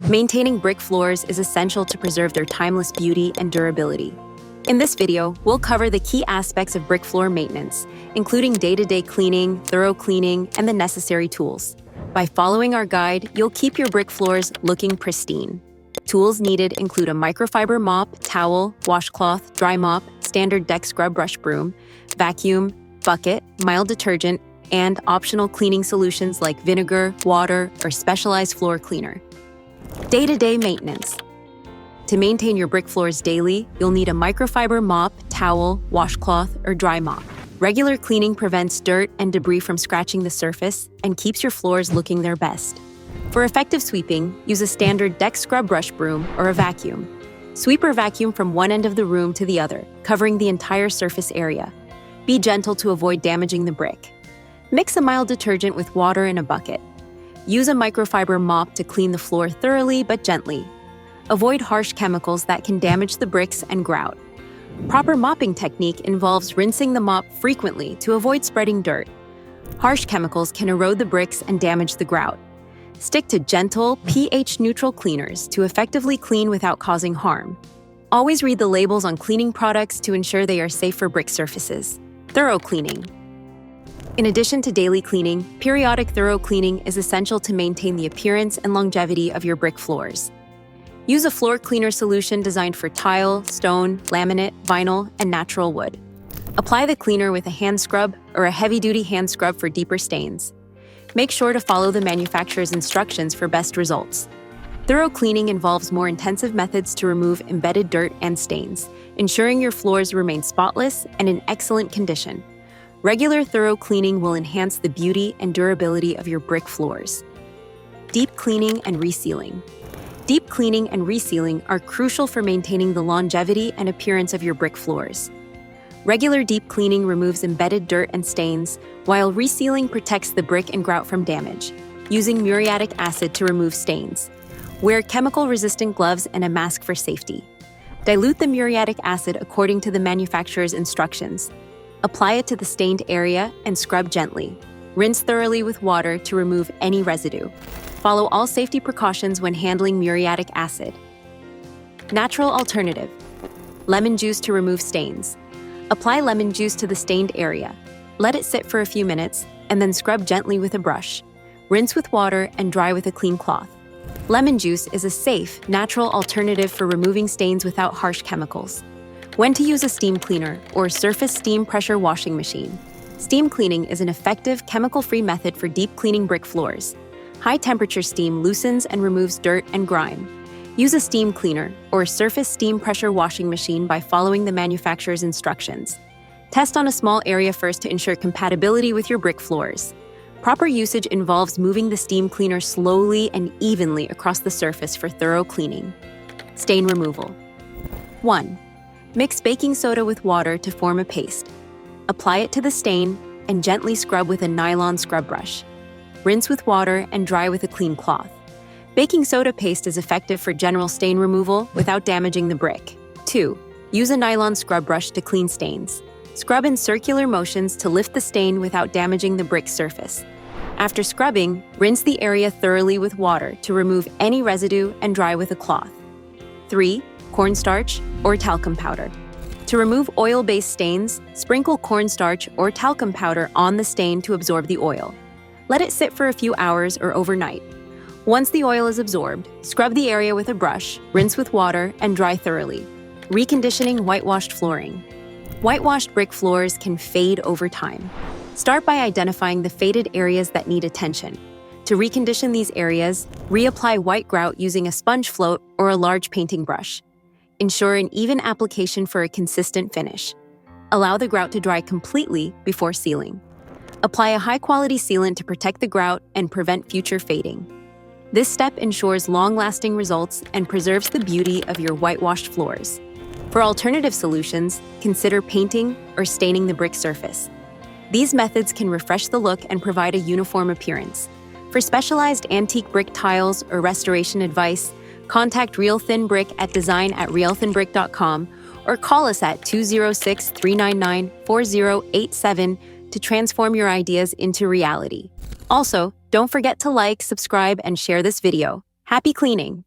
Maintaining brick floors is essential to preserve their timeless beauty and durability. In this video, we'll cover the key aspects of brick floor maintenance, including day-to-day cleaning, thorough cleaning, and the necessary tools. By following our guide, you'll keep your brick floors looking pristine. Tools needed include a microfiber mop, towel, washcloth, dry mop, standard deck scrub brush broom, vacuum, bucket, mild detergent, and optional cleaning solutions like vinegar, water, or specialized floor cleaner. Day-to-day maintenance. To maintain your brick floors daily, you'll need a microfiber mop, towel, washcloth, or dry mop. Regular cleaning prevents dirt and debris from scratching the surface and keeps your floors looking their best. For effective sweeping, use a standard deck scrub brush broom or a vacuum. Sweep or vacuum from one end of the room to the other, covering the entire surface area. Be gentle to avoid damaging the brick. Mix a mild detergent with water in a bucket. Use a microfiber mop to clean the floor thoroughly but gently. Avoid harsh chemicals that can damage the bricks and grout. Proper mopping technique involves rinsing the mop frequently to avoid spreading dirt. Harsh chemicals can erode the bricks and damage the grout. Stick to gentle, pH-neutral cleaners to effectively clean without causing harm. Always read the labels on cleaning products to ensure they are safe for brick surfaces. Thorough cleaning. In addition to daily cleaning, periodic thorough cleaning is essential to maintain the appearance and longevity of your brick floors. Use a floor cleaner solution designed for tile, stone, laminate, vinyl, and natural wood. Apply the cleaner with a hand scrub or a heavy-duty hand scrub for deeper stains. Make sure to follow the manufacturer's instructions for best results. Thorough cleaning involves more intensive methods to remove embedded dirt and stains, ensuring your floors remain spotless and in excellent condition. Regular thorough cleaning will enhance the beauty and durability of your brick floors. Deep cleaning and resealing. Deep cleaning and resealing are crucial for maintaining the longevity and appearance of your brick floors. Regular deep cleaning removes embedded dirt and stains, while resealing protects the brick and grout from damage, using muriatic acid to remove stains. Wear chemical-resistant gloves and a mask for safety. Dilute the muriatic acid according to the manufacturer's instructions. Apply it to the stained area and scrub gently. Rinse thoroughly with water to remove any residue. Follow all safety precautions when handling muriatic acid. Natural alternative. Lemon juice to remove stains. Apply lemon juice to the stained area. Let it sit for a few minutes, and then scrub gently with a brush. Rinse with water and dry with a clean cloth. Lemon juice is a safe, natural alternative for removing stains without harsh chemicals. When to use a steam cleaner or surface steam pressure washing machine. Steam cleaning is an effective, chemical-free method for deep cleaning brick floors. High-temperature steam loosens and removes dirt and grime. Use a steam cleaner or surface steam pressure washing machine by following the manufacturer's instructions. Test on a small area first to ensure compatibility with your brick floors. Proper usage involves moving the steam cleaner slowly and evenly across the surface for thorough cleaning. Stain removal. 1. Mix baking soda with water to form a paste. Apply it to the stain and gently scrub with a nylon scrub brush. Rinse with water and dry with a clean cloth. Baking soda paste is effective for general stain removal without damaging the brick. 2. Use a nylon scrub brush to clean stains. Scrub in circular motions to lift the stain without damaging the brick surface. After scrubbing, rinse the area thoroughly with water to remove any residue and dry with a cloth. 3. Cornstarch or talcum powder. To remove oil-based stains, sprinkle cornstarch or talcum powder on the stain to absorb the oil. Let it sit for a few hours or overnight. Once the oil is absorbed, scrub the area with a brush, rinse with water, and dry thoroughly. Reconditioning whitewashed flooring. Whitewashed brick floors can fade over time. Start by identifying the faded areas that need attention. To recondition these areas, reapply white grout using a sponge float or a large painting brush. Ensure an even application for a consistent finish. Allow the grout to dry completely before sealing. Apply a high-quality sealant to protect the grout and prevent future fading. This step ensures long-lasting results and preserves the beauty of your whitewashed floors. For alternative solutions, consider painting or staining the brick surface. These methods can refresh the look and provide a uniform appearance. For specialized antique brick tiles or restoration advice, contact Real Thin Brick at design@realthinbrick.com or call us at 206-399-4087 to transform your ideas into reality. Also, don't forget to like, subscribe, and share this video. Happy cleaning!